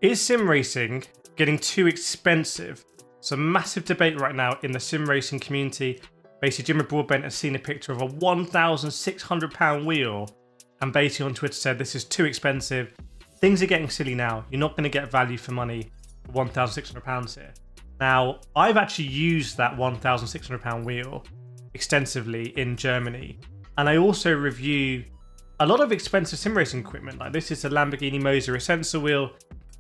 Is sim racing getting too expensive? It's a massive debate right now in the sim racing community. Basically, Jimmy Broadbent has seen a picture of a £1,600 wheel and basically on Twitter said this is too expensive. Things are getting silly now. You're not going to get value for money for £1,600 here. Now, I've actually used that £1,600 wheel extensively in Germany, and I also review a lot of expensive sim racing equipment. Like this is a Lamborghini MOZA Essenza wheel.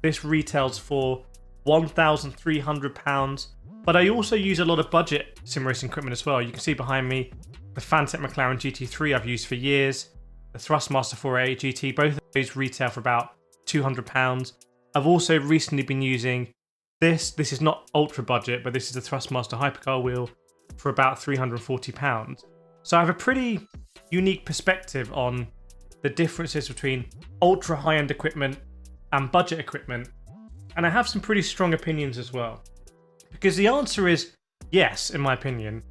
This retails for £1,300, but I also use a lot of budget sim racing equipment as well. You can see behind me the Fantech McLaren GT3 I've used for years, the THRUSTMASTER 488 GT, both of those retail for about £200. I've also recently been using this is not ultra budget, but this is the THRUSTMASTER Hypercar wheel for about £340. So I have a pretty unique perspective on the differences between ultra high-end equipment and budget equipment, and I have some pretty strong opinions as well. Because the answer is yes, in my opinion,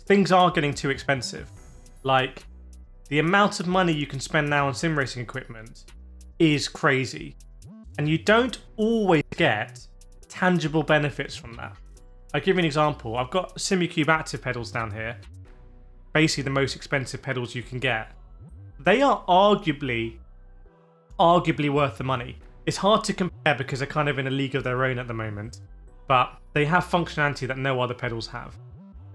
things are getting too expensive. Like, the amount of money you can spend now on sim racing equipment is crazy, and you don't always get tangible benefits from that. I'll give you an example. I've got SimuCube active pedals down here, basically the most expensive pedals you can get. They are arguably worth the money. It's hard to compare because they're kind of in a league of their own at the moment, but they have functionality that no other pedals have.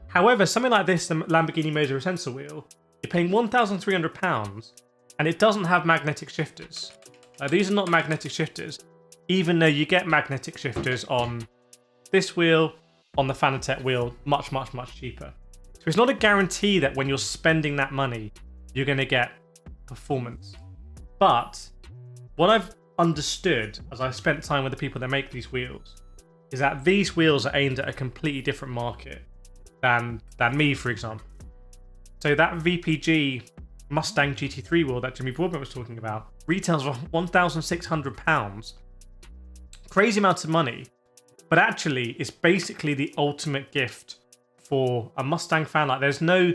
However, something like this, the Lamborghini MOZA Essenza wheel, you're paying £1,300 and it doesn't have magnetic shifters. These are not magnetic shifters, even though you get magnetic shifters on this wheel, on the Fanatec wheel, much, much, much cheaper. So it's not a guarantee that when you're spending that money, you're going to get performance. But what I've understood as I spent time with the people that make these wheels is that these wheels are aimed at a completely different market than me, for example. So that VPG Mustang GT3 wheel that Jimmy Broadbent was talking about retails for £1,600. Crazy amounts of money, but actually it's basically the ultimate gift for a Mustang fan. Like, there's no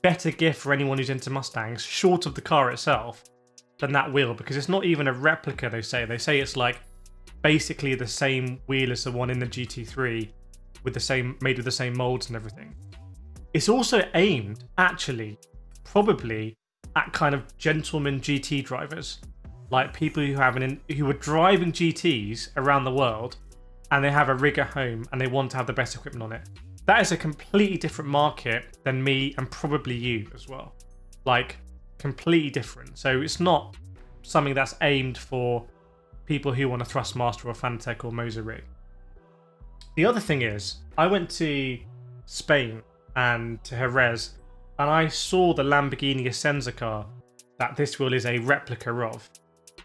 better gift for anyone who's into Mustangs, short of the car itself, than that wheel, because it's not even a replica. They say it's like basically the same wheel as the one in the GT3 made with the same molds and everything. It's also aimed actually probably at kind of gentleman GT drivers, like people who are driving GTs around the world and they have a rig at home and they want to have the best equipment on it. That is a completely different market than me and probably you as well. Like, completely different. So it's not something that's aimed for people who want a THRUSTMASTER or Fanatec or MOZA rig. The other thing is, I went to Spain and to Jerez, and I saw the Lamborghini Essenza car that this wheel is a replica of.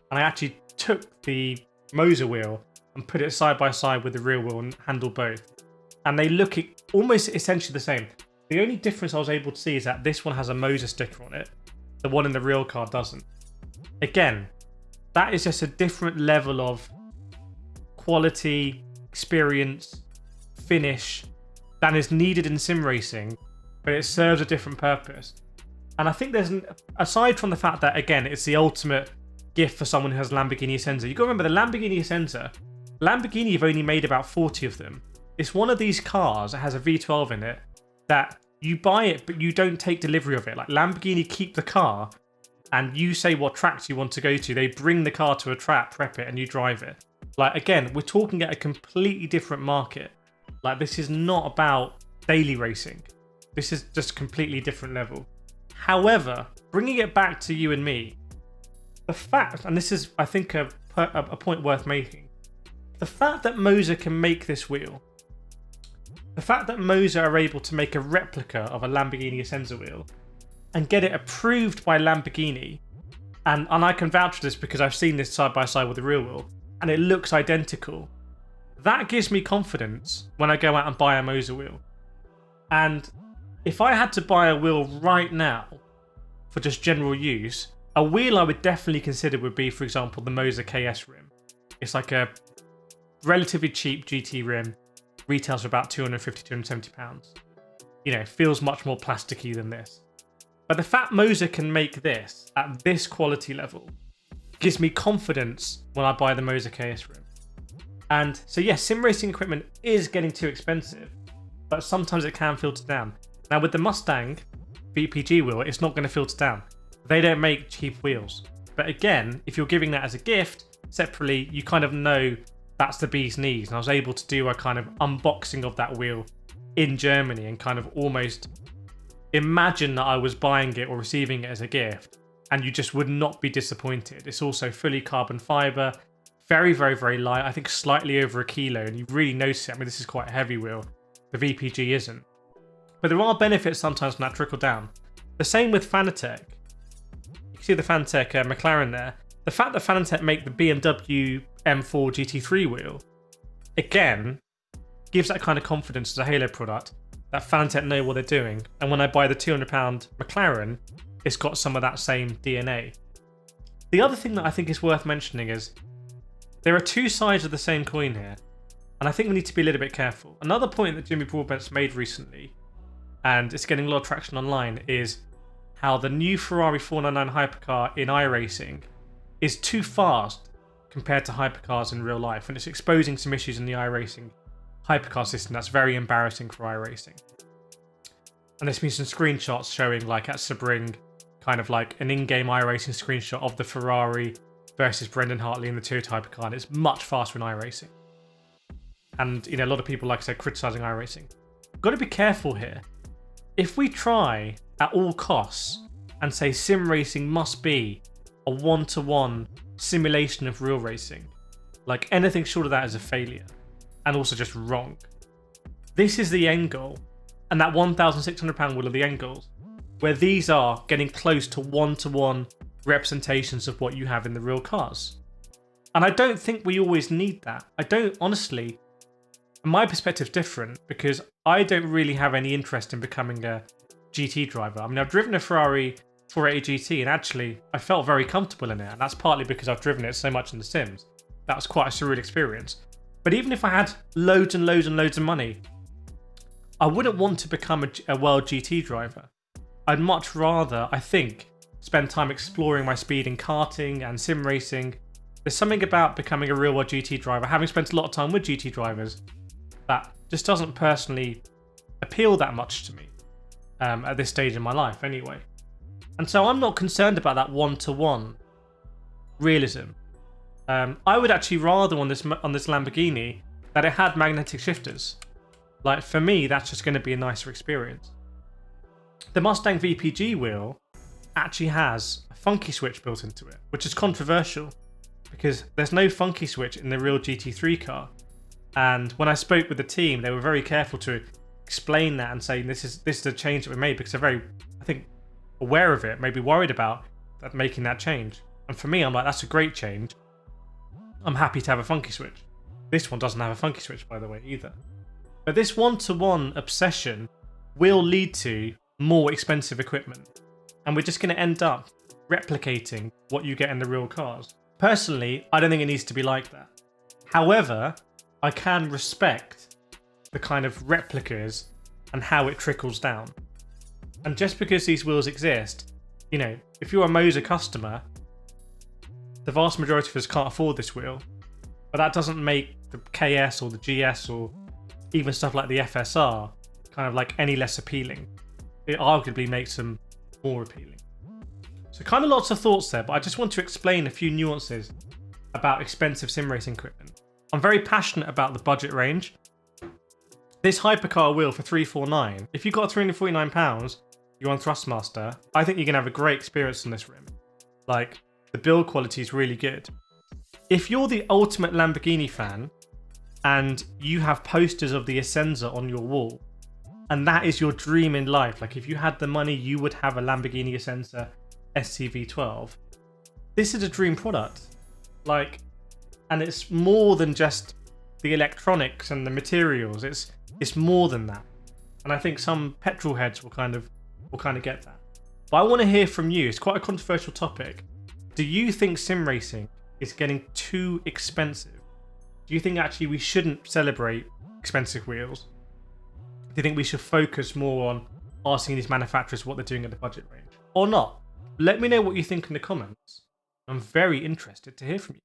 And I actually took the MOZA wheel and put it side by side with the real wheel and handled both. And they look almost essentially the same. The only difference I was able to see is that this one has a MOZA sticker on it. The one in the real car doesn't. Again, that is just a different level of quality, experience, finish than is needed in sim racing, but it serves a different purpose. And I think aside from the fact that, again, it's the ultimate gift for someone who has Lamborghini Essenza. You've got to remember the Lamborghini Essenza, Lamborghini have only made about 40 of them. It's one of these cars that has a V12 in it that you buy it, but you don't take delivery of it. Like, Lamborghini keep the car and you say what tracks you want to go to. They bring the car to a track, prep it, and you drive it. Like, again, we're talking at a completely different market. Like, this is not about daily racing. This is just a completely different level. However, bringing it back to you and me, the fact, and this is, I think, a point worth making, the fact that MOZA can make this wheel, the fact that MOZA are able to make a replica of a Lamborghini Essenza wheel and get it approved by Lamborghini, and I can vouch for this because I've seen this side by side with the real wheel, and it looks identical, that gives me confidence when I go out and buy a MOZA wheel. And if I had to buy a wheel right now for just general use, a wheel I would definitely consider would be, for example, the MOZA KS rim. It's like a relatively cheap GT rim, retails for about £250, £270. You know, feels much more plasticky than this. But the fact MOZA can make this at this quality level gives me confidence when I buy the MOZA KS rim. And so yes, sim racing equipment is getting too expensive, but sometimes it can filter down. Now with the Mustang VPG wheel, it's not going to filter down. They don't make cheap wheels. But again, if you're giving that as a gift separately, you kind of know that's the bee's knees. And I was able to do a kind of unboxing of that wheel in Germany and kind of almost imagine that I was buying it or receiving it as a gift, and you just would not be disappointed. It's also fully carbon fiber, very, very, very light. I think slightly over a kilo, and you really notice it. I mean, this is quite a heavy wheel. The VPG isn't. But there are benefits sometimes from that trickle down. The same with Fanatec. You can see the Fanatec McLaren there. The fact that Fanatec make the BMW M4 GT3 wheel, again, gives that kind of confidence as a Halo product that Fanatec know what they're doing. And when I buy the £200 McLaren, it's got some of that same DNA. The other thing that I think is worth mentioning is there are two sides of the same coin here, and I think we need to be a little bit careful. Another point that Jimmy Broadbent's made recently, and it's getting a lot of traction online, is how the new Ferrari 499 hypercar in iRacing is too fast compared to hypercars in real life, and it's exposing some issues in the iRacing hypercar system that's very embarrassing for iRacing. And there's been some screenshots showing, like at Sebring, kind of like an in-game iRacing screenshot of the Ferrari versus Brendan Hartley in the Toyota hypercar, and it's much faster in iRacing. And you know, a lot of people, like I said, criticizing iRacing. Got to be careful here. If we try at all costs and say sim racing must be a one-to-one simulation of real racing, like anything short of that is a failure and also just wrong. This is the end goal, and that £1,600 wheel are the end goals, where these are getting close to one-to-one representations of what you have in the real cars. And I don't think we always need that. I don't, honestly. My perspective's different because I don't really have any interest in becoming a GT driver. I mean, I've driven a Ferrari 480 GT and actually I felt very comfortable in it, and that's partly because I've driven it so much in The Sims. That was quite a surreal experience. But even if I had loads and loads and loads of money, I wouldn't want to become a world GT driver. I'd much rather, I think, spend time exploring my speed in karting and sim racing. There's something about becoming a real world GT driver, having spent a lot of time with GT drivers, that just doesn't personally appeal that much to me at this stage in my life anyway. And so I'm not concerned about that one-to-one realism. I would actually rather on this Lamborghini that it had magnetic shifters. Like, for me, that's just going to be a nicer experience. The Mustang VPG wheel actually has a funky switch built into it, which is controversial because there's no funky switch in the real GT3 car. And when I spoke with the team, they were very careful to explain that and say this is a change that we made because they're very, I think, aware of it, maybe worried about that making that change. And for me, I'm like, that's a great change. I'm happy to have a funky switch. This one doesn't have a funky switch, by the way, either. But this one-to-one obsession will lead to more expensive equipment. And we're just going to end up replicating what you get in the real cars. Personally, I don't think it needs to be like that. However, I can respect the kind of replicas and how it trickles down. And just because these wheels exist, you know, if you're a MOZA customer, the vast majority of us can't afford this wheel, but that doesn't make the KS or the GS or even stuff like the FSR kind of like any less appealing. It arguably makes them more appealing. So kind of lots of thoughts there, but I just want to explain a few nuances about expensive sim racing equipment. I'm very passionate about the budget range. This hypercar wheel for $349, if you've got £349, you're on THRUSTMASTER, I think you're going to have a great experience on this rim. Like, the build quality is really good. If you're the ultimate Lamborghini fan and you have posters of the Essenza on your wall, and that is your dream in life, like if you had the money, you would have a Lamborghini Essenza SCV12. This is a dream product. Like, and it's more than just the electronics and the materials. It's more than that. And I think some petrol heads will kind of get that. But I want to hear from you. It's quite a controversial topic. Do you think sim racing is getting too expensive? Do you think actually we shouldn't celebrate expensive wheels? Do you think we should focus more on asking these manufacturers what they're doing at the budget range? Or not? Let me know what you think in the comments. I'm very interested to hear from you.